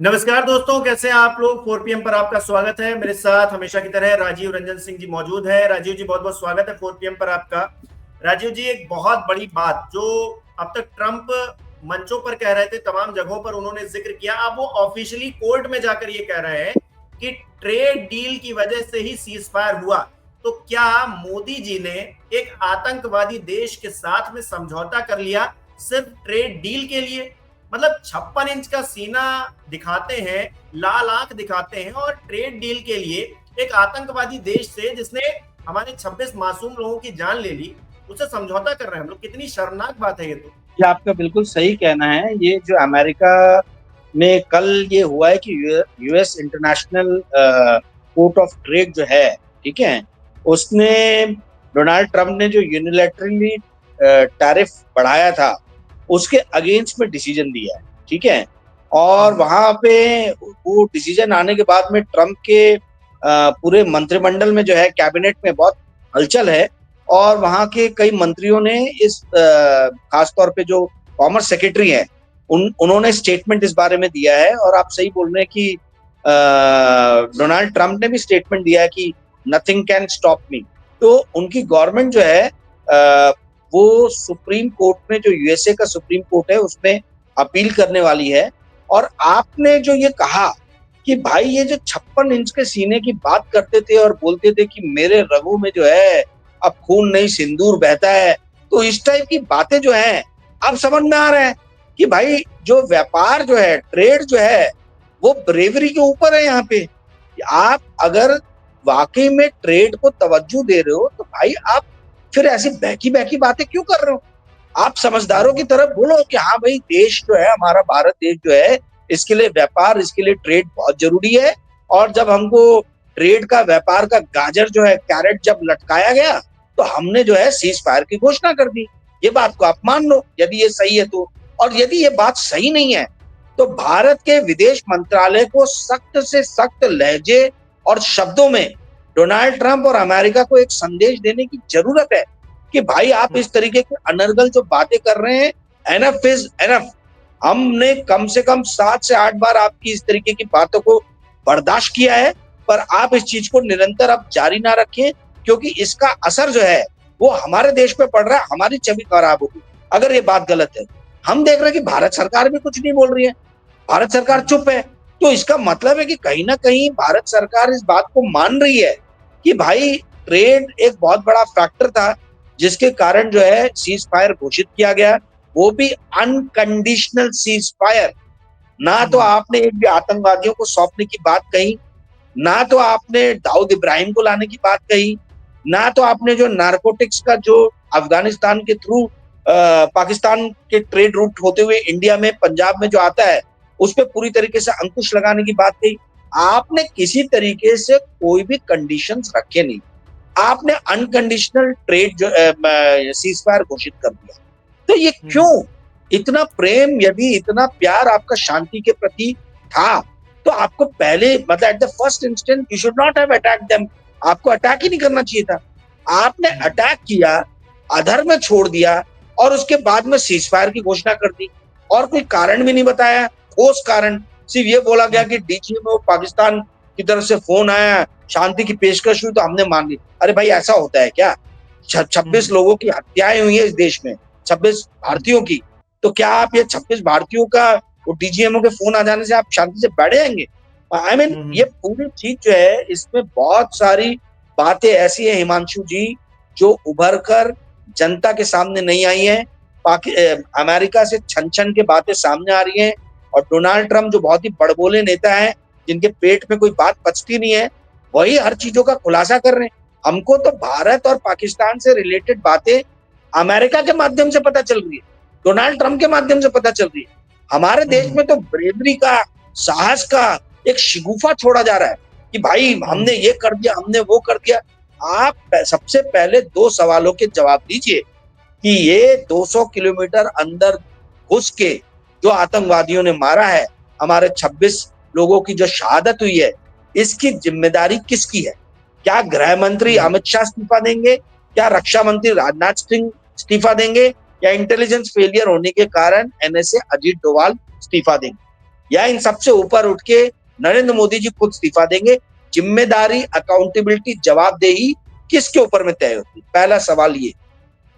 नमस्कार दोस्तों, कैसे हैं आप लोग। 4 PM पर आपका स्वागत है। मेरे साथ हमेशा की तरह राजीव रंजन सिंह जी मौजूद है। राजीव जी, बहुत बहुत स्वागत है 4 PM पर आपका। राजीव जी, एक बहुत बड़ी बात जो अब तक ट्रंप मंचों पर कह रहे थे, तमाम जगहों पर उन्होंने जिक्र किया, अब वो ऑफिशियली कोर्ट में जाकर ये कह रहे हैं कि ट्रेड डील की वजह से ही सीज फायर हुआ। तो क्या मोदी जी ने एक आतंकवादी देश के साथ में समझौता कर लिया सिर्फ ट्रेड डील के लिए? मतलब 56 इंच का सीना दिखाते हैं, लाल आंख दिखाते हैं, और ट्रेड डील के लिए एक आतंकवादी देश से जिसने हमारे 26 मासूम लोगों की जान ले ली, उससे समझौता कर रहे हैं हम लोग। कितनी शर्मनाक बात है ये तो। ये आपका बिल्कुल सही कहना है। ये जो अमेरिका में कल ये हुआ है कि US international court of trade जो है, ठीक है, उसने डोनाल्ड ट्रंप ने जो यूनिलैटरली टैरिफ बढ़ाया था उसके अगेंस्ट में डिसीजन दिया है, ठीक है। और वहां पे वो डिसीजन आने के बाद में ट्रंप के पूरे मंत्रिमंडल में जो है, कैबिनेट में बहुत हलचल है। और वहां के कई मंत्रियों ने इस खासतौर पे जो कॉमर्स सेक्रेटरी हैं, उन्होंने स्टेटमेंट इस बारे में दिया है। और आप सही बोल रहे हैं कि डोनाल्ड ट्रंप ने भी स्टेटमेंट दिया है कि नथिंग कैन स्टॉप मी। तो उनकी गवर्नमेंट जो है वो सुप्रीम कोर्ट में, जो यूएसए का सुप्रीम कोर्ट है, उसमें अपील करने वाली है। और आपने जो ये कहा कि भाई ये जो 56 इंच के सीने की बात करते थे और बोलते थे कि मेरे रगों में जो है अब खून नहीं सिंदूर बहता है, तो इस टाइप की बातें जो है अब समझ में आ रहा है कि भाई जो व्यापार जो है, ट्रेड जो है, वो ब्रेवरी के ऊपर है। यहाँ पे आप अगर वाकई में ट्रेड को तवज्जो दे रहे हो तो भाई आप फिर ऐसी बहकी बहकी बातें क्यों कर रहे हो। आप समझदारों की तरफ बोलो कि हाँ भाई, देश जो है हमारा, भारत देश जो है, इसके लिए व्यापार, इसके लिए ट्रेड बहुत जरूरी है। और जब हमको ट्रेड का, व्यापार का गाजर जो है, कैरेट जब लटकाया गया, तो हमने जो है सीज फायर की घोषणा कर दी। ये बात को आप मान लो यदि ये सही है तो। और यदि ये बात सही नहीं है तो भारत के विदेश मंत्रालय को सख्त से सख्त लहजे और शब्दों में डोनाल्ड ट्रंप और अमेरिका को एक संदेश देने की जरूरत है कि भाई आप इस तरीके के अनर्गल जो बातें कर रहे हैं, एनफ इज एनफ। हमने कम से कम 7 से 8 बार आपकी इस तरीके की बातों को बर्दाश्त किया है, पर आप इस चीज को निरंतर अब जारी ना रखें, क्योंकि इसका असर जो है वो हमारे देश पे पड़ रहा है, हमारी छवि खराब होगी अगर ये बात गलत है। हम देख रहे हैं कि भारत सरकार भी कुछ नहीं बोल रही है, भारत सरकार चुप है। तो इसका मतलब है कि कहीं ना कहीं भारत सरकार इस बात को मान रही है कि भाई ट्रेड एक बहुत बड़ा फैक्टर था जिसके कारण जो है सीज फायर घोषित किया गया, वो भी अनकंडीशनल सीज फायर। ना तो आपने एक भी आतंकवादियों को सौंपने की बात कही, ना तो आपने दाऊद इब्राहिम को लाने की बात कही, ना तो आपने जो नारकोटिक्स का जो अफगानिस्तान के थ्रू पाकिस्तान के ट्रेड रूट होते हुए इंडिया में, पंजाब में जो आता है, उस पर पूरी तरीके से अंकुश लगाने की बात कही। आपने किसी तरीके से कोई भी कंडीशंस रखे नहीं, आपने अनकंडीशनल ट्रेड जो सीज फायर घोषित कर दिया। तो ये क्यों? इतना प्रेम, यदि इतना प्यार आपका शांति के प्रति था, तो आपको पहले, मतलब at the first instant, you should not have attack them. आपको अटैक ही नहीं करना चाहिए था। आपने अटैक किया, अधर में छोड़ दिया, और उसके बाद में सीज फायर की घोषणा कर दी, और कोई कारण भी नहीं बताया, ठोस कारण। सिर्फ ये बोला गया कि डीजीएमओ पाकिस्तान की तरफ से फोन आया, शांति की पेशकश हुई तो हमने मान ली। अरे भाई, ऐसा होता है क्या? 26 लोगों की हत्याएं हुई है इस देश में, 26 भारतीयों की। तो क्या आप ये 26 भारतीयों का वो डीजीएमओ के फोन आ जाने से आप शांति से बैठ जाएंगे? आई मीन, ये पूरी चीज जो है, इसमें बहुत सारी बातें ऐसी है हिमांशु जी, जो उभर कर जनता के सामने नहीं आई है। अमेरिका से छन छन के बातें सामने आ रही हैं, और डोनाल्ड ट्रंप जो बहुत ही बड़बोले नेता है, जिनके पेट में कोई बात पचती नहीं है, वही हर चीजों का खुलासा कर रहे हैं। हमको तो भारत और पाकिस्तान से रिलेटेड बातें अमेरिका के माध्यम से पता चल रही है, डोनाल्ड ट्रंप के माध्यम से पता चल रही है। हमारे देश में तो ब्रेवरी का, साहस का एक शिगुफा छोड़ा जा रहा है कि भाई हमने ये कर दिया, हमने वो कर दिया। आप सबसे पहले 2 सवालों के जवाब दीजिए कि ये 200 किलोमीटर अंदर घुस के जो आतंकवादियों ने मारा है, हमारे 26 लोगों की जो शहादत हुई है, इसकी जिम्मेदारी किसकी है? क्या गृह मंत्री अमित शाह इस्तीफा देंगे? क्या रक्षा मंत्री राजनाथ सिंह इस्तीफा देंगे? या इंटेलिजेंस फेलियर होने के कारण एनएसए अजीत डोभाल इस्तीफा देंगे? या इन सबसे ऊपर उठ के नरेंद्र मोदी जी खुद इस्तीफा देंगे? जिम्मेदारी, अकाउंटेबिलिटी, जवाबदेही किसके ऊपर में तय होती? पहला सवाल ये।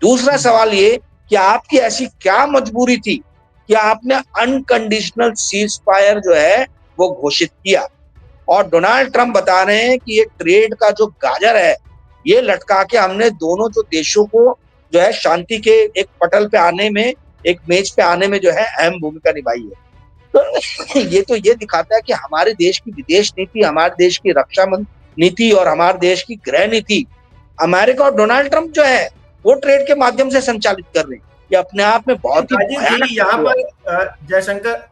दूसरा सवाल ये कि आपकी ऐसी क्या मजबूरी थी कि आपने अनकंडीशनल सीज फायर जो है वो घोषित किया? और डोनाल्ड ट्रंप बता रहे हैं कि ये ट्रेड का जो गाजर है ये लटका के हमने दोनों जो देशों को जो है शांति के एक पटल पे आने में, एक मेज पे आने में जो है अहम भूमिका निभाई है। तो ये दिखाता है कि हमारे देश की विदेश नीति, हमारे देश की रक्षा नीति और हमारे देश की गृह नीति अमेरिका और डोनाल्ड ट्रंप जो है वो ट्रेड के माध्यम से संचालित कर रहे हैं। ये अपने आप में बहुत ही राजीव जी, यहाँ पर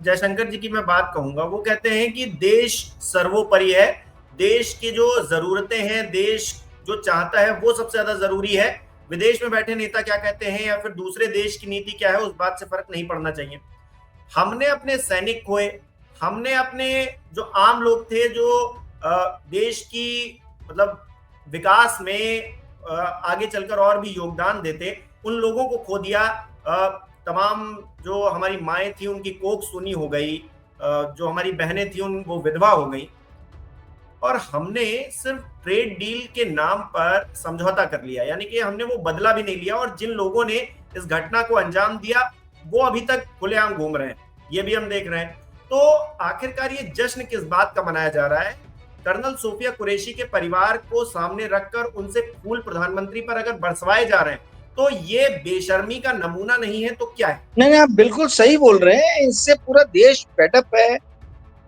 जयशंकर जी की मैं बात कहूंगा। वो कहते हैं कि देश सर्वोपरि है, देश की जो जरूरतें हैं, देश जो चाहता है वो सबसे ज्यादा जरूरी है। विदेश में बैठे नेता क्या कहते हैं या फिर दूसरे देश की नीति क्या है, उस बात से फर्क नहीं पड़ना चाहिए। हमने अपने सैनिक खोए, हमने अपने जो आम लोग थे जो देश की मतलब विकास में आगे चलकर और भी योगदान देते, उन लोगों को खो दिया। तमाम जो हमारी माएँ थी उनकी कोख सूनी हो गई, जो हमारी बहनें थी वो विधवा हो गई, और हमने सिर्फ ट्रेड डील के नाम पर समझौता कर लिया, यानी कि हमने वो बदला भी नहीं लिया। और जिन लोगों ने इस घटना को अंजाम दिया वो अभी तक खुलेआम घूम रहे हैं, ये भी हम देख रहे हैं। तो आखिरकार ये जश्न किस बात का मनाया जा रहा है? कर्नल सोफिया कुरैशी के परिवार को सामने रखकर उनसे फूल प्रधानमंत्री पर अगर बरसवाए जा रहे हैं तो ये बेशर्मी का नमूना नहीं है तो क्या है? नहीं, आप बिल्कुल सही बोल रहे हैं। इससे पूरा देश फेडअप है।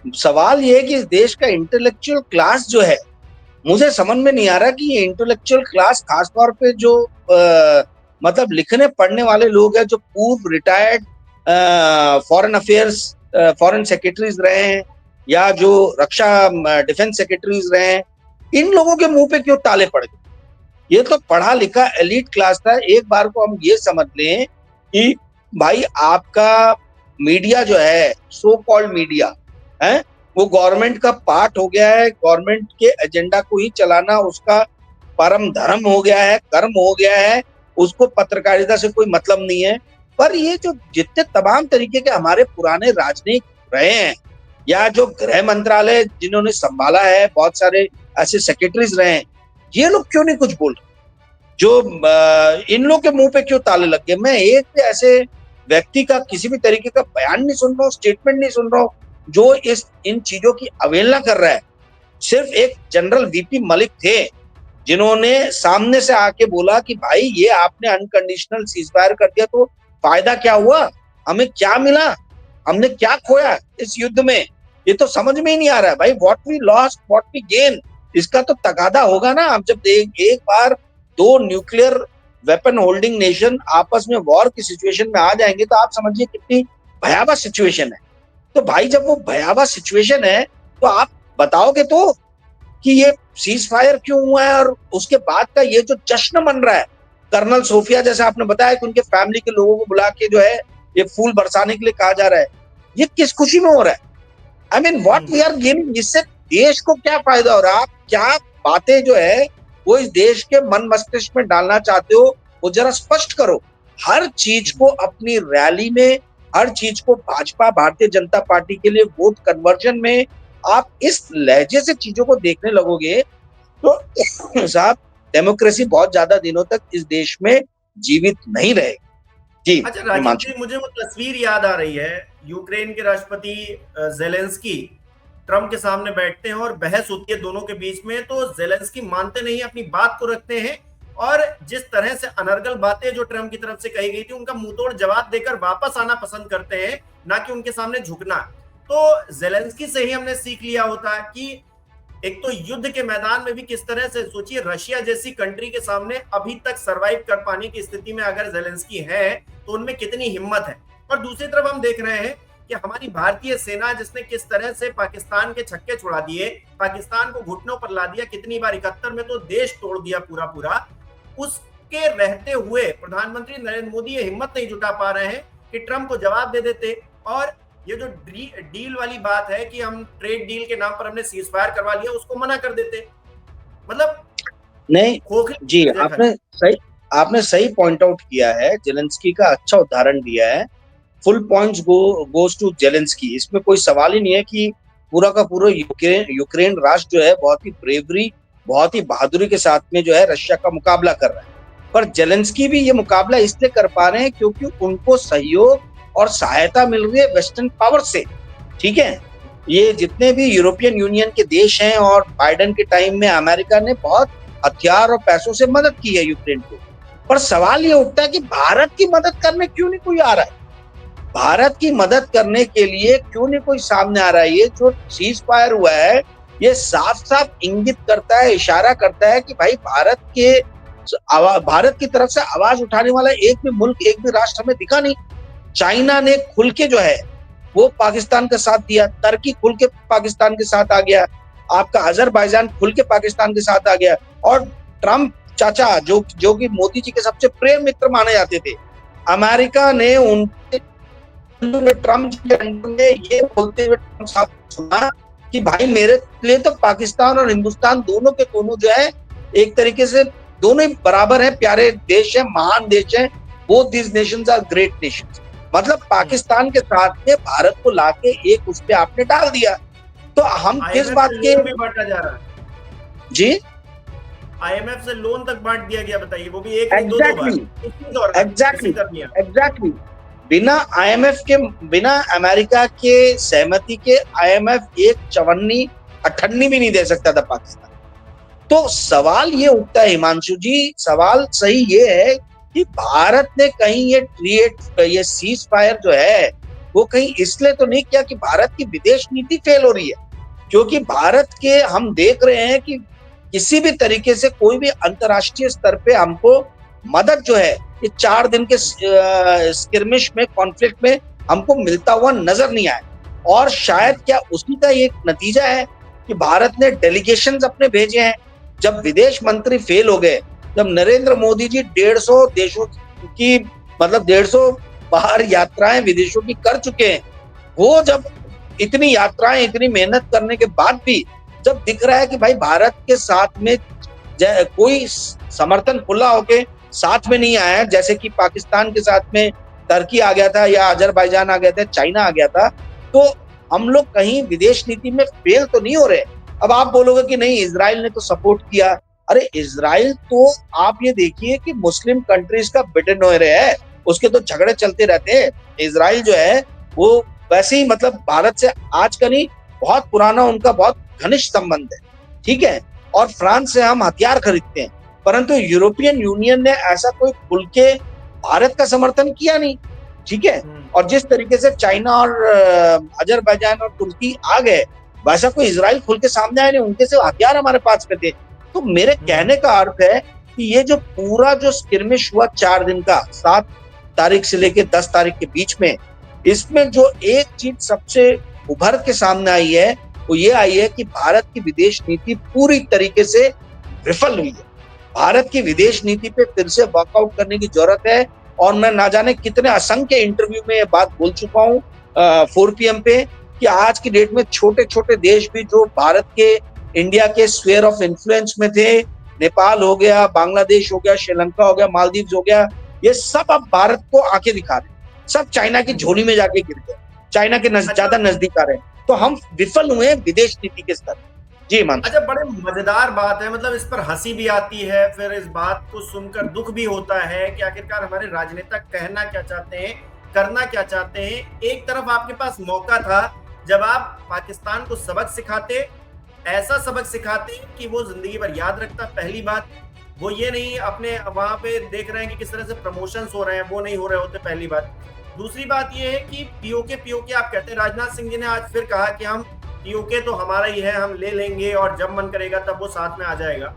सवाल ये है कि इस देश का इंटेलेक्चुअल क्लास जो है, मुझे समझ में नहीं आ रहा कि ये इंटेलेक्चुअल क्लास खासतौर पे जो मतलब लिखने पढ़ने वाले लोग हैं, जो पूर्व retired foreign affairs foreign secretaries रहे हैं या जो रक्षा डिफेंस सेक्रेटरीज रहे हैं, इन लोगों के मुंह पे क्यों ताले पड़ गए? ये तो पढ़ा लिखा एलिट क्लास था। एक बार को हम ये समझ लें कि भाई आपका मीडिया जो है, सो कॉल्ड मीडिया है, वो गवर्नमेंट का पार्ट हो गया है। गवर्नमेंट के एजेंडा को ही चलाना उसका परम धर्म हो गया है, कर्म हो गया है। उसको पत्रकारिता से कोई मतलब नहीं है। पर ये जो जितने तमाम तरीके के हमारे पुराने राजनीतिक रहे हैं या जो गृह मंत्रालय जिन्होंने संभाला है, बहुत सारे ऐसे सेक्रेटरीज रहे हैं, ये लोग क्यों नहीं कुछ बोल रहे? जो इन लोग के मुंह पे क्यों ताले लग गए? मैं एक भी ऐसे व्यक्ति का किसी भी तरीके का बयान नहीं सुन रहा हूँ, स्टेटमेंट नहीं सुन रहा हूँ जो इन चीजों की अवहेलना कर रहा है। सिर्फ एक जनरल वीपी मलिक थे जिन्होंने सामने से आके बोला कि भाई ये आपने अनकंडीशनल सीजफायर कर दिया तो फायदा क्या हुआ, हमें क्या मिला, हमने क्या खोया इस युद्ध में? ये तो समझ में ही नहीं आ रहा है भाई। What we lost, what we gain, इसका तो तगादा होगा ना। अब जब एक बार दो न्यूक्लियर वेपन होल्डिंग नेशन आपस में वॉर की सिचुएशन में आ जाएंगे तो आप समझिए कितनी भयावह सिचुएशन है। तो भाई जब वो भयावह सिचुएशन है तो आप बताओगे तो कि ये सीज फायर क्यों हुआ है और उसके बाद का ये जो जश्न मन रहा है, कर्नल सोफिया जैसे आपने बताया कि उनके फैमिली के लोगों को बुला के जो है ये फूल बरसाने के लिए कहा जा रहा है, ये किस खुशी में हो रहा है? I mean what we are gaining? इससे देश को क्या फायदा हो रहा है? आप क्या बातें जो है वो इस देश के मन मस्तिष्क में डालना चाहते हो वो जरा स्पष्ट करो। हर चीज को अपनी रैली में, हर चीज को भाजपा भारतीय जनता पार्टी के लिए वोट कन्वर्जन में आप इस लहजे से चीजों को देखने लगोगे तो साहब डेमोक्रेसी बहुत ज्यादा दिनों तक इस देश में जीवित नहीं रहेगी। जी अच्छा राजीव जी, मुझे वो तस्वीर याद आ रही है, यूक्रेन के राष्ट्रपति जेलेंस्की ट्रम्प के सामने बैठते हैं और बहस होती है दोनों के बीच में, तो जेलेंस्की मानते नहीं, अपनी बात को रखते हैं और जिस तरह से अनर्गल बातें जो ट्रम्प की तरफ से कही गई थी उनका मुंहतोड़ जवाब देकर वापस आना पसंद करते हैं, ना कि उनके सामने झुकना। तो जेलेंस्की से ही हमने सीख लिया होता कि एक तो युद्ध के मैदान में भी किस तरह से, सोचिए रशिया जैसी कंट्री के सामने अभी तक सरवाइव कर पाने की स्थिति में अगर जेलेंस्की है तो उनमें कितनी हिम्मत है। और दूसरी तरफ हम देख रहे हैं कि हमारी भारतीय सेना जिसने किस तरह से पाकिस्तान के छक्के छुड़ा दिए, पाकिस्तान को घुटनों पर ला दिया, कितनी बार 71 में तो देश तोड़ दिया पूरा पूरा, उसके रहते हुए प्रधानमंत्री नरेंद्र मोदी ये हिम्मत नहीं जुटा पा रहे हैं कि ट्रंप को जवाब दे देते। और ये जो डील वाली बात है कि हम ट्रेड डील के नाम पर हमने सीज फायर करवा लिया, उसको मना कर देते। मतलब नहीं जी, आपने सही पॉइंट आउट किया है, जेलेंस्की का अच्छा उदाहरण दिया है। Full points goes to Zelensky. इसमें कोई सवाल ही नहीं है कि पूरा का पूरा यूक्रेन राष्ट्र जो है बहुत ही ब्रेवरी, बहुत ही बहादुरी के साथ में जो है रशिया का मुकाबला कर रहा है। पर जेलेंस्की भी ये मुकाबला इसलिए कर पा रहे हैं क्योंकि उनको सहयोग और सहायता मिल रही है वेस्टर्न पावर से। ठीक है, ये जितने भी यूरोपियन यूनियन के देश हैं और बाइडेन के टाइम में अमेरिका ने बहुत हथियार और पैसों से मदद की है यूक्रेन को। पर सवाल ये उठता है कि भारत की मदद करने क्यों नहीं कोई आ रहा है? भारत की मदद करने के लिए क्यों नहीं कोई सामने आ रहा है? ये जो सीज फायर हुआ है ये साफ साफ इंगित करता है, इशारा करता है कि भाई भारत की तरफ से आवाज उठाने वाला एक भी मुल्क, एक भी राष्ट्र हमें दिखा नहीं। चाइना ने खुल के जो है वो पाकिस्तान का साथ दिया, तुर्की खुल के पाकिस्तान के साथ आ गया, आपका अजरबैजान खुल के पाकिस्तान के साथ आ गया, और ट्रंप चाचा जो कि मोदी जी के सबसे प्रिय मित्र माने जाते थे, अमेरिका ने उनके ट्रंप जी के अंडर में ये बोलते हुए ट्रंप साहब सुना कि भाई मेरे लिए तो पाकिस्तान और हिंदुस्तान दोनों के दोनों जो है एक तरीके से दोनों ही बराबर है, प्यारे देश है, महान देश है। Both these nations are great nations. मतलब पाकिस्तान के साथ में भारत को लाके एक उस पे आपने डाल दिया। तो हम किस बात के भी बांटा जा रहा है जी, आईएमएफ से लोन तक बांट दिया गया, बताइए, वो भी एक एग्जैक्टली बिना आईएमएफ के, बिना अमेरिका के सहमति के आईएमएफ एक चवन्नी अठन्नी भी नहीं दे सकता था पाकिस्तान। तो सवाल ये उठता है हिमांशु जी, सवाल सही ये है कि भारत ने कहीं ये सीज फायर जो है वो कहीं इसलिए तो नहीं किया कि भारत की विदेश नीति फेल हो रही है, क्योंकि भारत के हम देख रहे हैं कि किसी भी तरीके से कोई भी अंतर्राष्ट्रीय स्तर पे हमको मदद जो है ये 4 दिन के स्किर्मिश में, कॉन्फ्लिक्ट में हमको मिलता हुआ नजर नहीं आया। और शायद क्या उसी का एक नतीजा है कि भारत ने डेलीगेशंस अपने भेजे हैं। जब विदेश मंत्री फेल हो गए, जब नरेंद्र मोदी जी 150 देशों की, मतलब 150 बाहर यात्राएं विदेशों की कर चुके हैं, वो जब इतनी यात्राएं, इतनी मेहनत करने के बाद भी जब दिख रहा है कि भाई भारत के साथ में कोई समर्थन खुला होके साथ में नहीं आया है, जैसे कि पाकिस्तान के साथ में तुर्की आ गया था या अजरबैजान आ गया था, चाइना आ गया था, तो हम लोग कहीं विदेश नीति में फेल तो नहीं हो रहे। अब आप बोलोगे कि नहीं इजराइल ने तो सपोर्ट किया। अरे इजराइल तो आप ये देखिए कि मुस्लिम कंट्रीज का बिटनोयर है, उसके तो झगड़े चलते रहते हैं। इजराइल जो है वो वैसे ही मतलब भारत से आज का नहीं, बहुत पुराना उनका बहुत घनिष्ठ संबंध है, ठीक है। और फ्रांस से हम हथियार खरीदते हैं, परंतु यूरोपियन यूनियन ने ऐसा कोई खुल के भारत का समर्थन किया नहीं, ठीक है। और जिस तरीके से चाइना और अजरबैजान और तुर्की आ गए, वैसा कोई इजराइल खुल के सामने आए नहीं, उनके से हथियार हमारे पास में थे। तो मेरे कहने का अर्थ है कि ये जो पूरा जो स्किर्मिश हुआ 4 दिन का, 7 तारीख से लेके 10 तारीख के बीच में, इसमें जो एक चीज सबसे उभर के सामने आई है वो ये आई है कि भारत की विदेश नीति पूरी तरीके से विफल हुई है। भारत की विदेश नीति पे फिर से वर्कआउट करने की जरूरत है। और मैं ना जाने कितने असंख्य इंटरव्यू में ये बात बोल चुका हूँ 4 PM पे, कि आज की डेट में छोटे छोटे देश भी जो भारत के, इंडिया के स्फीयर ऑफ इन्फ्लुएंस में थे, नेपाल हो गया, बांग्लादेश हो गया, श्रीलंका हो गया, मालदीव्स हो गया, ये सब अब भारत को आंखें दिखा रहे हैं, सब चाइना की झोली में जाके गिर गए, चाइना के ज्यादा नजदीक आ रहे हैं। तो हम विफल हुए विदेश नीति के स्तर। जी मान। अच्छा, बड़े मजेदार बात है, मतलब इस पर हंसी भी आती है, फिर इस बात को सुनकर दुख भी होता है कि आखिरकार हमारे राजनेता कहना क्या चाहते हैं, करना क्या चाहते हैं। एक तरफ आपके पास मौका था जब आप पाकिस्तान को सबक सिखाते, ऐसा सबक सिखाते कि वो जिंदगी भर याद रखता। पहली बात वो ये नहीं अपने वहां पे देख रहे हैं कि किस तरह से प्रमोशंस हो रहे हैं, वो नहीं हो रहे होते, पहली बात। दूसरी बात ये है कि पीओके आप कहते हैं, राजनाथ सिंह जी ने आज फिर कहा कि हम पीओके तो हमारा ही है, हम ले लेंगे और जब मन करेगा तब वो साथ में आ जाएगा।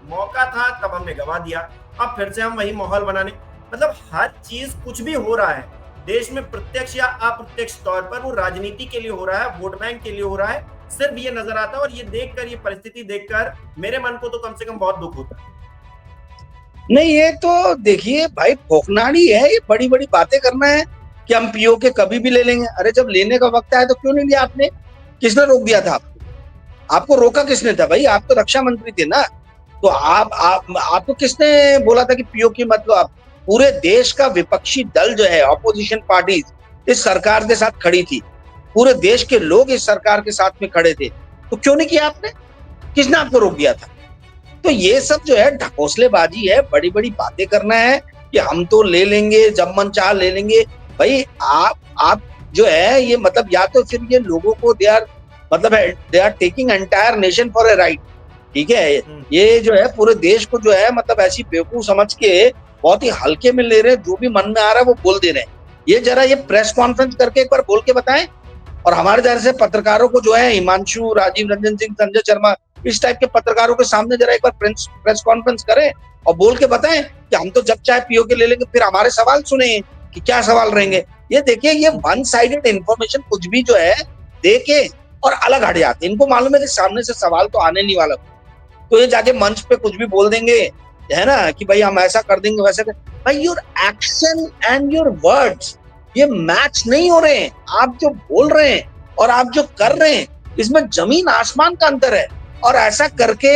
मौका था तब हमने गवा दिया, अब फिर से हम वही माहौल बनाने, मतलब हर चीज कुछ भी हो रहा है देश में, प्रत्यक्ष या अप्रत्यक्ष तौर पर वो राजनीति के लिए हो रहा है, वोट बैंक के लिए हो रहा है, सिर्फ ये नजर आता है। और ये देखकर, ये परिस्थिति देखकर मेरे मन को तो कम से कम बहुत दुख होता है। नहीं, ये तो देखिए भाई फोकनाड़ी है, ये बड़ी बड़ी बातें करना है कि हम पीओके कभी भी ले लेंगे। अरे जब लेने का वक्त आया तो क्यों नहीं लिया आपने? किसने रोक दिया था आपको रोका किसने था भाई? आप तो रक्षा मंत्री थे ना, तो आपको किसने बोला था कि पीओके मत लो? आप पूरे देश का विपक्षी दल जो है, ऑपोजिशन पार्टीज, इस सरकार के साथ खड़ी थी, पूरे देश के लोग इस सरकार के साथ में खड़े थे, तो क्यों नहीं किया आपने? किसने आपको रोक दिया था? तो ये सब जो है ढकोसलेबाजी है, बड़ी बड़ी बातें करना है कि हम तो ले लेंगे, जब मन चाह ले लेंगे। भाई आप जो है ये मतलब या तो फिर ये लोगों को they are taking entire nation for a ride, ठीक है। ये जो है पूरे देश को जो है मतलब ऐसी बेवकूफ समझ के बहुत ही हल्के में ले रहे हैं, जो भी मन में आ रहा है वो बोल दे रहे हैं। ये जरा ये प्रेस कॉन्फ्रेंस करके एक बार बोल के बताएं, और हमारे जैसे पत्रकारों को जो है हिमांशु, राजीव रंजन सिंह, संजय शर्मा, इस टाइप के पत्रकारों के सामने जरा एक बार प्रेस कॉन्फ्रेंस करें और बोल के बताएं कि हम तो जब चाहे पीओ के ले लेंगे, फिर हमारे सवाल सुने कि क्या सवाल रहेंगे। ये देखिए, ये वन साइडेड इंफॉर्मेशन कुछ भी जो है दे के और अलग हट जाते हैं। इनको मालूम है कि सामने से सवाल तो आने नहीं वाला, तो ये जाके मंच पे कुछ भी बोल देंगे, है ना, कि भाई हम ऐसा कर देंगे, वैसा कर। भाई your action and your words ये मैच नहीं हो रहे हैं। आप जो बोल रहे हैं और आप जो कर रहे हैं, इसमें जमीन आसमान का अंतर है। और ऐसा करके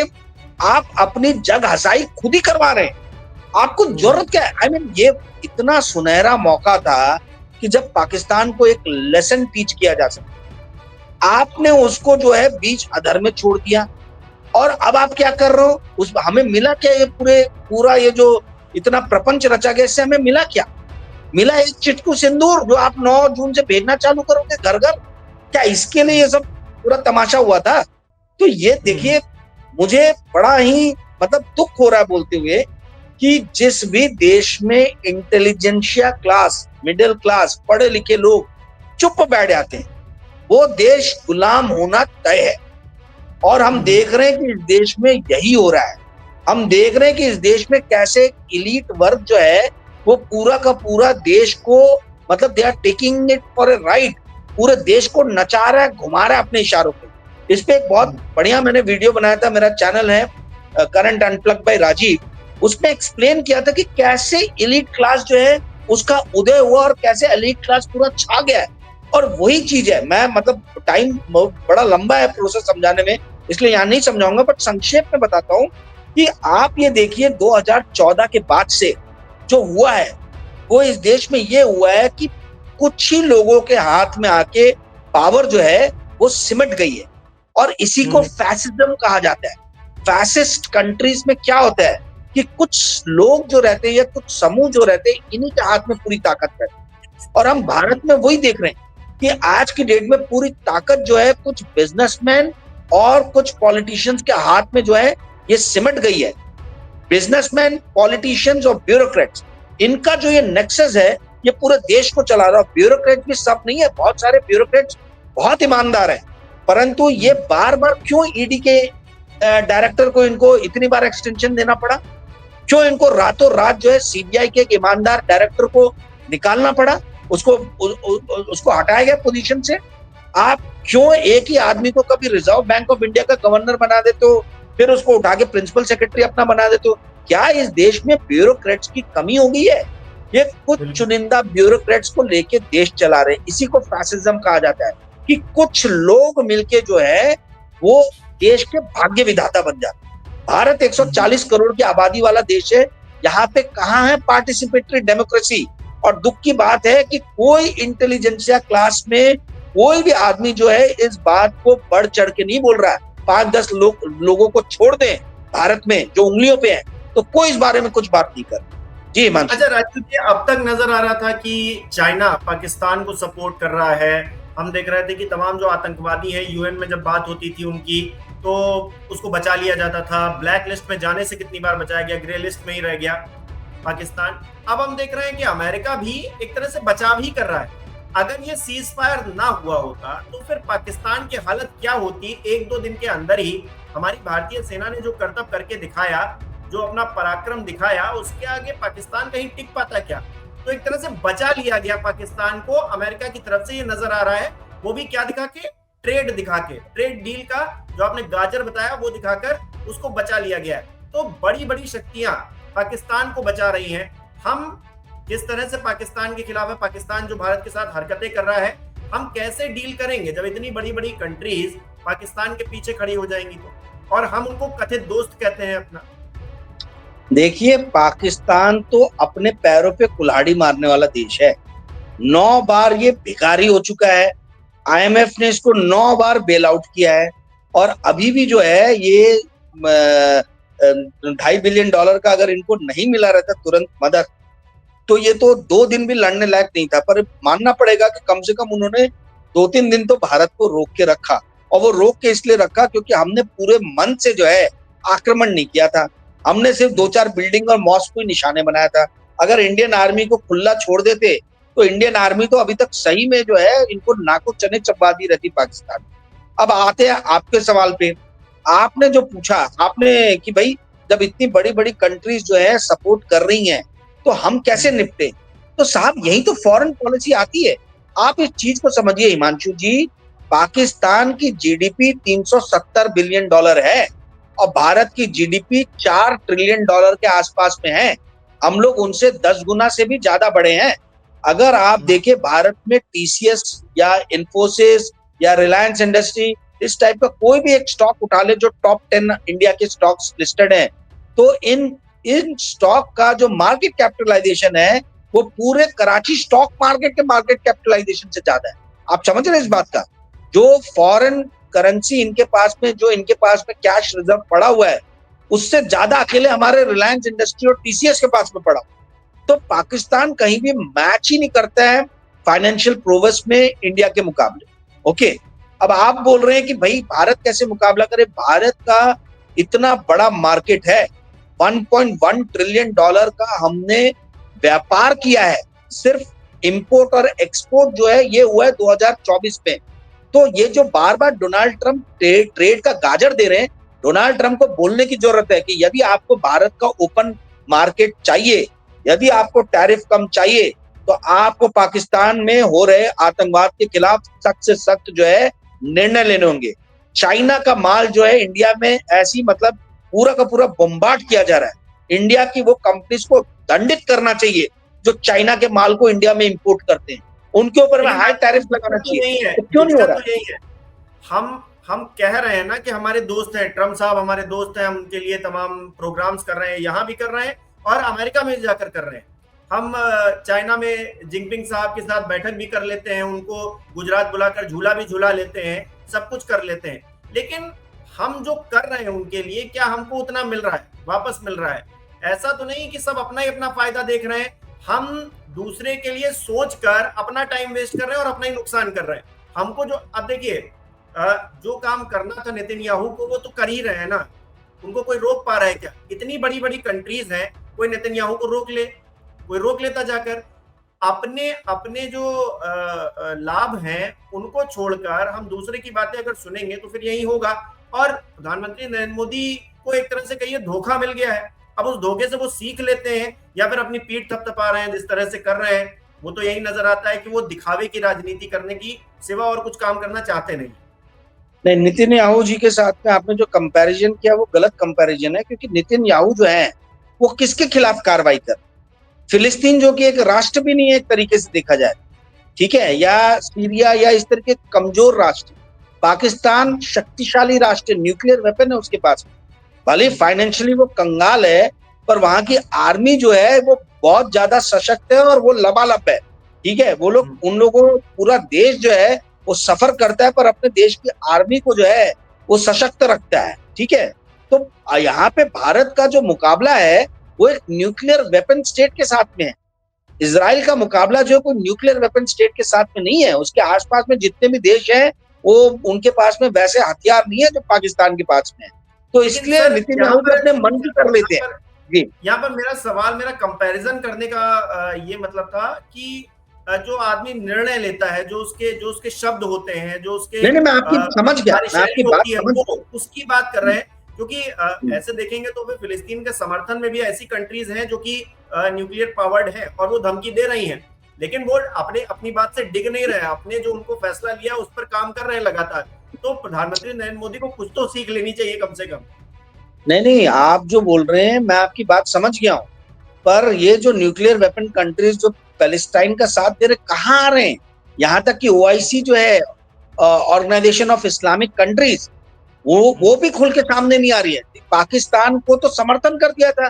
आप अपनी जग हसाई खुद ही करवा रहे हैं। आपको जरूरत क्या है? आई मीन ये इतना सुनहरा मौका था कि जब पाकिस्तान को एक लेसन टीच किया जा सकता, आपने उसको जो है बीच अधर में छोड़ दिया। और अब आप क्या कर रहे हो? हमें मिला क्या? ये पूरा ये जो इतना प्रपंच रचा गया, इससे हमें मिला क्या? मिला एक चिटकू सिंदूर जो आप 9 जून से भेजना चालू करोगे घर घर। क्या इसके लिए ये सब पूरा तमाशा हुआ था? तो ये देखिए, मुझे बड़ा ही मतलब दुख हो रहा है बोलते हुए कि जिस भी देश में इंटेलिजेंशिया क्लास, मिडिल क्लास, पढ़े लिखे लोग चुप बैठ जाते हैं, वो देश गुलाम होना तय है। और हम देख रहे हैं कि इस देश में यही हो रहा है। हम देख रहे हैं कि इस देश में कैसे इलीट वर्ग जो है वो पूरा का पूरा देश को मतलब they are taking it for a ride, पूरे देश को नचा रहा है, घुमा रहा है अपने इशारों पे। इस पे एक बहुत बढ़िया मैंने वीडियो बनाया था, मेरा चैनल है करंट अनप्लग बाय राजीव, उसमें एक्सप्लेन किया था कि कैसे एलीट क्लास जो है उसका उदय हुआ और कैसे एलीट क्लास पूरा छा गया है। और वही चीज है, मैं मतलब टाइम बड़ा लंबा है प्रोसेस समझाने में, इसलिए यहाँ नहीं समझाऊंगा, बट संक्षेप में बताता हूँ कि आप ये देखिए 2014 के बाद से जो हुआ है वो इस देश में ये हुआ है कि कुछ ही लोगों के हाथ में आके पावर जो है वो सिमट गई है। और इसी को फैसिज्म कहा जाता है। फैसिस्ट कंट्रीज में क्या होता है कि कुछ लोग जो रहते हैं या कुछ समूह जो रहते हैं, इन्हीं के हाथ में पूरी ताकत है। और हम भारत में वही देख रहे हैं कि आज की डेट में पूरी ताकत जो है कुछ बिजनेसमैन और कुछ पॉलिटिशियंस के हाथ में जो है ये सिमट गई है। बिजनेसमैन, पॉलिटिशियंस और ब्यूरोक्रेट्स, इनका जो ये नेक्सस है ये पूरे देश को चला रहा है। ब्यूरोक्रेट भी सब नहीं है, बहुत सारे ब्यूरोक्रेट्स बहुत ईमानदार हैं, परंतु ये बार बार क्यों ईडी के डायरेक्टर को इनको इतनी बार एक्सटेंशन देना पड़ा? क्यों इनको रातों रात जो है सीबीआई के एक ईमानदार डायरेक्टर को निकालना पड़ा, उसको हटाया गया पोजीशन से? आप क्यों एक ही आदमी को कभी रिजर्व बैंक ऑफ इंडिया का गवर्नर बना देते हो, फिर उसको उठा के प्रिंसिपल सेक्रेटरी अपना बना देते हो? क्या इस देश में ब्यूरोक्रेट्स की कमी हो गई है? ये कुछ चुनिंदा ब्यूरोक्रेट्स को लेके देश चला रहे हैं। इसी को फैसिज्म कहा जाता है कि कुछ लोग मिलके जो है वो देश के भाग्य विधाता बन जाते हैं। भारत 140 करोड़ की आबादी वाला देश है, यहाँ पे कहाँ है पार्टिसिपेटरी डेमोक्रेसी? और दुख की बात है कि कोई इंटेलिजेंसिया क्लास में कोई भी आदमी जो है इस बात को बढ़ चढ़ के नहीं बोल रहा है। 5-10 लोगों को छोड़ दें भारत में जो उंगलियों पे हैं, तो कोई इस बारे में कुछ बात नहीं कर। जी हिमांशु। अच्छा राजू जी, अब तक नजर आ रहा था कि चाइना पाकिस्तान को सपोर्ट कर रहा है। हम देख रहे थे कि तमाम जो आतंकवादी हैं, यूएन में जब बात होती थी उनकी, तो उसको बचा लिया जाता था। ब्लैक लिस्ट में जाने से कितनी बार बचाया गया, ग्रे लिस्ट में ही रह गया पाकिस्तान। अब हम देख रहे हैं कि अमेरिका भी एक तरह से बचाव ही कर रहा है। अगर ये सीज फायर ना हुआ होता तो फिर पाकिस्तान की हालत क्या होती? 1-2 दिन के अंदर ही हमारी भारतीय सेना ने जो करतब करके दिखाया, जो अपना पराक्रम दिखाया, उसके आगे पाकिस्तान कहीं टिक पाता क्या? तो एक तरह से बचा लिया गया पाकिस्तान को अमेरिका की तरफ से, ये नजर आ रहा है। वो भी क्या दिखा के? ट्रेड दिखा के, ट्रेड डील का जो आपने गाजर बताया वो दिखाकर उसको बचा लिया गया है। तो बड़ी बड़ी शक्तियां पाकिस्तान को बचा रही हैं। हम जिस तरह से पाकिस्तान के खिलाफ है, पाकिस्तान जो भारत के साथ हरकतें कर रहा है, हम कैसे डील करेंगे जब इतनी बड़ी बड़ी कंट्रीज पाकिस्तान के पीछे खड़ी हो जाएंगी तो? और हम उनको कथित दोस्त कहते हैं अपना। देखिए, पाकिस्तान तो अपने पैरों पे कुल्हाड़ी मारने वाला देश है। 9 बार ये भिखारी हो चुका है। आईएमएफ ने इसको 9 बार बेल आउट किया है, और अभी भी जो है ये $2.5 बिलियन का अगर इनको नहीं मिला रहता तुरंत मदद, तो ये तो 2 दिन भी लड़ने लायक नहीं था। पर मानना पड़ेगा कि कम से कम उन्होंने 2-3 दिन तो भारत को रोक के रखा, और वो रोक के इसलिए रखा क्योंकि हमने पूरे मन से जो है आक्रमण नहीं किया था। हमने सिर्फ 2-4 बिल्डिंग और मॉस्क को निशाने बनाया था। अगर इंडियन आर्मी को खुला छोड़ देते तो इंडियन आर्मी तो अभी तक सही में जो है इनको नाको चने चबा दी रहती पाकिस्तान। अब आते हैं आपके सवाल पे। आपने जो पूछा आपने कि भाई जब इतनी बड़ी बड़ी कंट्रीज जो है सपोर्ट कर रही हैं तो हम कैसे निपटे, तो साहब यही तो फॉरेन पॉलिसी आती है। आप इस चीज को समझिए हिमांशु जी, पाकिस्तान की जीडीपी $370 बिलियन है और भारत की जीडीपी $4 ट्रिलियन के आसपास में है। हम लोग उनसे 10 गुना से भी ज्यादा बड़े हैं। अगर आप देखिए भारत में टीसीएस या इन्फोसिस या रिलायंस इंडस्ट्री, इस टाइप का कोई भी एक स्टॉक उठा ले जो टॉप 10 इंडिया के स्टॉक्स लिस्टेड हैं, तो इन इन स्टॉक का जो मार्केट कैपिटलाइजेशन है वो पूरे कराची स्टॉक मार्केट के मार्केट कैपिटलाइजेशन से ज्यादा है। आप समझ रहे हैं इस बात का? जो फॉरेन करेंसी इनके पास में, जो इनके पास में कैश रिजर्व पड़ा हुआ है, उससे ज्यादा अकेले हमारे रिलायंस इंडस्ट्री और टीसीएस के पास में पड़ा। तो पाकिस्तान कहीं भी मैच ही नहीं करता है फाइनेंशियल प्रोग्रेस में इंडिया के मुकाबले। ओके, अब आप बोल रहे हैं कि भाई भारत कैसे मुकाबला करे। भारत का इतना बड़ा मार्केट है, $1.1 ट्रिलियन का हमने व्यापार किया है। सिर्फ इंपोर्ट और एक्सपोर्ट जो है ये हुआ है 2024 में। तो ये जो बार बार डोनाल्ड ट्रंप ट्रेड का गाजर दे रहे हैं, डोनाल्ड ट्रंप को बोलने की जरूरत है कि यदि आपको भारत का ओपन मार्केट चाहिए, यदि आपको टैरिफ कम चाहिए, तो आपको पाकिस्तान में हो रहे आतंकवाद के खिलाफ सख्त से सख्त जो है निर्णय लेने होंगे। चाइना का माल जो है इंडिया में ऐसी मतलब पूरा का पूरा बम्बार्ड किया जा रहा है। इंडिया की वो कंपनीज को दंडित करना चाहिए जो चाइना के माल को इंडिया में इंपोर्ट करते हैं, उनके ऊपर में हाई टैरिफ लगाना चाहिए। तो क्यों नहीं हो रहा? तो यही है, हम कह रहे हैं ना कि हमारे दोस्त हैं, ट्रम्प साहब हमारे दोस्त हैं, हम उनके लिए तमाम प्रोग्राम्स कर रहे हैं, यहाँ भी कर रहे हैं और अमेरिका में जाकर कर रहे हैं। हम चाइना में जिनपिंग साहब के साथ बैठक भी कर लेते हैं, उनको गुजरात बुलाकर झूला भी झूला लेते हैं, सब कुछ कर लेते हैं। लेकिन हम जो कर रहे हैं उनके लिए, क्या हमको उतना मिल रहा है, वापस मिल रहा है? ऐसा तो नहीं कि सब अपना ही अपना फायदा देख रहे हैं। हम दूसरे के लिए सोचकर अपना टाइम वेस्ट कर रहे हैं और अपना ही नुकसान कर रहे हैं। हमको जो, अब देखिए, जो काम करना था नेतन्याहू को वो तो कर ही रहे हैं ना, उनको कोई रोक पा रहा है क्या? इतनी बड़ी बड़ी कंट्रीज हैं, कोई नेतन्याहू को रोक ले, कोई रोक लेता जाकर। अपने अपने जो लाभ हैं उनको छोड़कर हम दूसरे की बातें अगर सुनेंगे तो फिर यही होगा। और प्रधानमंत्री नरेंद्र मोदी को एक तरह से कहिए धोखा मिल गया है। अब उस धोखे से वो सीख लेते हैं या फिर अपनी पीठ थपथपा रहे हैं जिस तरह से कर रहे हैं। वो तो यही नजर आता है कि वो दिखावे की राजनीति करने की सिवा और कुछ काम करना चाहते नहीं। नहीं, नेतन्याहू जी के साथ में आपने जो कंपैरिजन किया वो गलत कंपैरिजन है, क्योंकि नेतन्याहू जो है वो किसके खिलाफ कार्रवाई कर, फिलिस्तीन जो कि एक राष्ट्र भी नहीं है एक तरीके से देखा जाए, ठीक है, या सीरिया या इस तरह के कमजोर राष्ट्र। पाकिस्तान शक्तिशाली राष्ट्र, न्यूक्लियर वेपन है उसके पास, भले फाइनेंशियली वो कंगाल है, पर वहां की आर्मी जो है वो बहुत ज्यादा सशक्त है और वो लबालब है, ठीक है। वो लोग, उन लोगों, पूरा देश जो है वो सफर करता है पर अपने देश की आर्मी को जो है वो सशक्त रखता है, ठीक है। तो यहाँ पे भारत का जो मुकाबला है वो एक न्यूक्लियर वेपन स्टेट के साथ में है। इजराइल का मुकाबला जो कोई न्यूक्लियर वेपन स्टेट के साथ में नहीं है। उसके आसपास में जितने भी देश हैं वो उनके पास में वैसे हथियार नहीं है जो पाकिस्तान के पास में है। तो इसलिए नेतन्याहू अपने मन की कर लेते हैं। जी, यहाँ पर मेरा सवाल, मेरा कंपैरिजन करने का ये मतलब था कि जो आदमी निर्णय लेता है, जो उसके शब्द होते हैं, जो उसके नहीं, मैं आपकी समझ गया, मैं आपकी बात समझ वो उसकी बात कर रहे हैं। क्योंकि ऐसे देखेंगे तो फिर फिलिस्तीन के समर्थन में भी ऐसी कंट्रीज हैं जो कि न्यूक्लियर पावर्ड है और वो धमकी दे रही हैं, लेकिन वो अपनी बात से डिग नहीं रहे, अपने जो उनको फैसला लिया उस पर काम कर रहे हैं लगातार। तो प्रधानमंत्री नरेंद्र मोदी को कुछ तो सीख लेनी चाहिए कम से कम। नहीं, आप जो बोल रहे हैं मैं आपकी बात समझ गया हूँ, पर ये जो न्यूक्लियर वेपन कंट्रीज जो पैलेस्टाइन का साथ दे रहे, कहाँ आ रहे हैं? यहाँ तक कि ओआईसी जो है, ऑर्गेनाइजेशन ऑफ इस्लामिक कंट्रीज, वो भी खुल के सामने नहीं आ रही है। पाकिस्तान को तो समर्थन कर दिया था।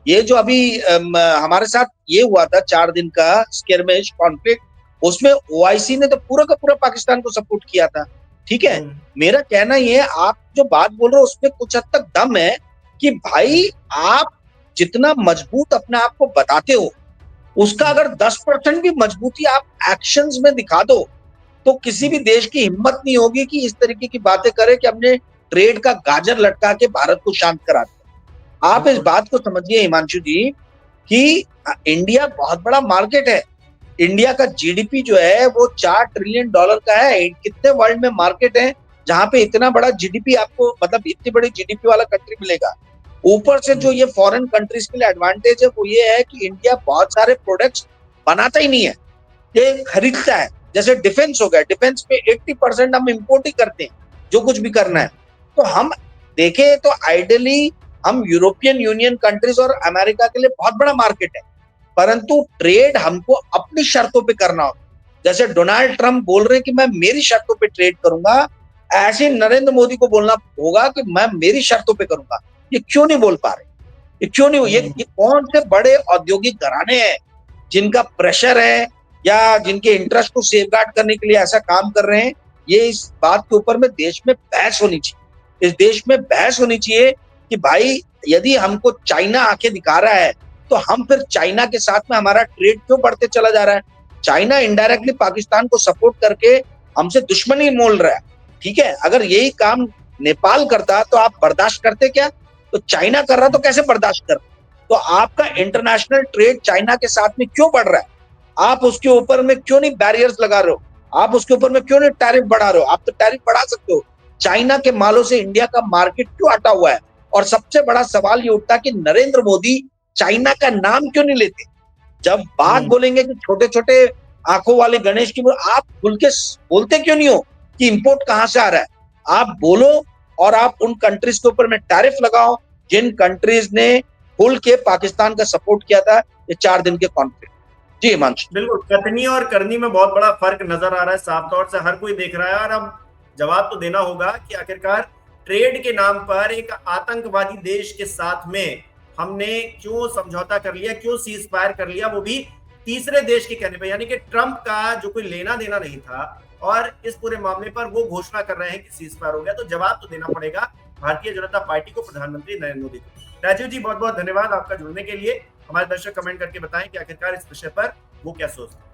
ये जो अभी हमारे साथ ये हुआ था 4 दिन का स्केरमेश कॉन्फ्लिक्ट, उसमें ओआईसी ने तो पूरा का पूरा पाकिस्तान को सपोर्ट किया था, ठीक है। मेरा कहना ये है, आप जो बात बोल रहे हो उसमें कुछ हद तक दम है कि भाई आप जितना मजबूत अपने आप को बताते हो, उसका अगर 10% भी मजबूती आप एक्शंस में दिखा दो, तो किसी भी देश की हिम्मत नहीं होगी कि इस तरीके की बातें करे कि हमने ट्रेड का गाजर लटका के भारत को शांत करा दिया। आप इस बात को समझिए हिमांशु जी कि इंडिया बहुत बड़ा मार्केट है। इंडिया का जीडीपी जो है वो $4 ट्रिलियन का है। कितने वर्ल्ड में मार्केट है जहां पे इतना बड़ा जीडीपी आपको, मतलब इतनी बड़ी जीडीपी वाला कंट्री मिलेगा। ऊपर से जो ये फॉरेन कंट्रीज के लिए एडवांटेज है वो ये है कि इंडिया बहुत सारे प्रोडक्ट्स बनाता ही नहीं है, ये खरीदता है। जैसे डिफेंस हो गया, डिफेंस पे 80% हम इंपोर्ट ही करते हैं जो कुछ भी करना है। तो हम देखें तो आइडियली हम यूरोपियन यूनियन कंट्रीज और अमेरिका के लिए बहुत बड़ा मार्केट है, परंतु ट्रेड हमको अपनी शर्तों पे करना होगा। जैसे डोनाल्ड ट्रंप बोल रहे हैं कि मैं मेरी शर्तों पे ट्रेड करूंगा, ऐसे नरेंद्र मोदी को बोलना होगा कि मैं मेरी शर्तों पे करूंगा। ये क्यों नहीं बोल पा रहे? ये क्यों नहीं? ये कौन से बड़े औद्योगिक घराने हैं जिनका प्रेशर है या जिनके इंटरेस्ट को सेफगार्ड करने के लिए ऐसा काम कर रहे हैं? ये इस बात के ऊपर में देश में बहस होनी चाहिए। इस देश में बहस होनी चाहिए कि भाई यदि हमको चाइना आंखें दिखा रहा है तो हम फिर चाइना के साथ में हमारा ट्रेड क्यों बढ़ते चला जा रहा है? चाइना इनडायरेक्टली पाकिस्तान को सपोर्ट करके हमसे दुश्मनी मोल रहा है, ठीक है। अगर यही काम नेपाल करता तो आप बर्दाश्त करते क्या? तो चाइना कर रहा तो कैसे बर्दाश्त कर? तो आपका इंटरनेशनल ट्रेड चाइना के साथ में क्यों बढ़ रहा है? आप उसके ऊपर में क्यों नहीं बैरियर्स लगा रहे हो? आप उसके ऊपर में क्यों नहीं टैरिफ बढ़ा रहे हो? आप तो टैरिफ बढ़ा सकते हो। चाइना के मालों से इंडिया का मार्केट क्यों हटा हुआ है? और सबसे बड़ा सवाल ये उठता कि नरेंद्र मोदी चाइना का नाम क्यों नहीं लेते? जब बात बोलेंगे कि छोटे छोटे आंखों वाले गणेश की, आप खुल के बोलते क्यों नहीं हो कि इंपोर्ट कहां से आ रहा है? आप बोलो और आप उन कंट्रीज के ऊपर में टैरिफ लगाओ जिन कंट्रीज ने खुल के पाकिस्तान का सपोर्ट किया था ये 4 दिन के कॉन्फ्लिक्ट। जी हिमांशु। बिल्कुल, कथनी और करनी में बहुत बड़ा फर्क नजर आ रहा है, साफ तौर से हर कोई देख रहा है। और अब जवाब तो देना होगा कि आखिरकार ट्रेड के नाम पर एक आतंकवादी देश के साथ में हमने क्यों समझौता कर लिया, क्यों सीज फायर कर लिया, वो भी तीसरे देश के कहने पर। यानी कि ट्रंप का जो कोई लेना देना नहीं था और इस पूरे मामले पर वो घोषणा कर रहे हैं कि सीज फायर हो गया। तो जवाब तो देना पड़ेगा भारतीय जनता पार्टी को, प्रधानमंत्री नरेंद्र मोदी को। राजीव जी, बहुत बहुत धन्यवाद आपका जुड़ने के लिए। हमारे दर्शक कमेंट करके बताएं कि आखिरकार इस विषय पर वो क्या सोचते हैं।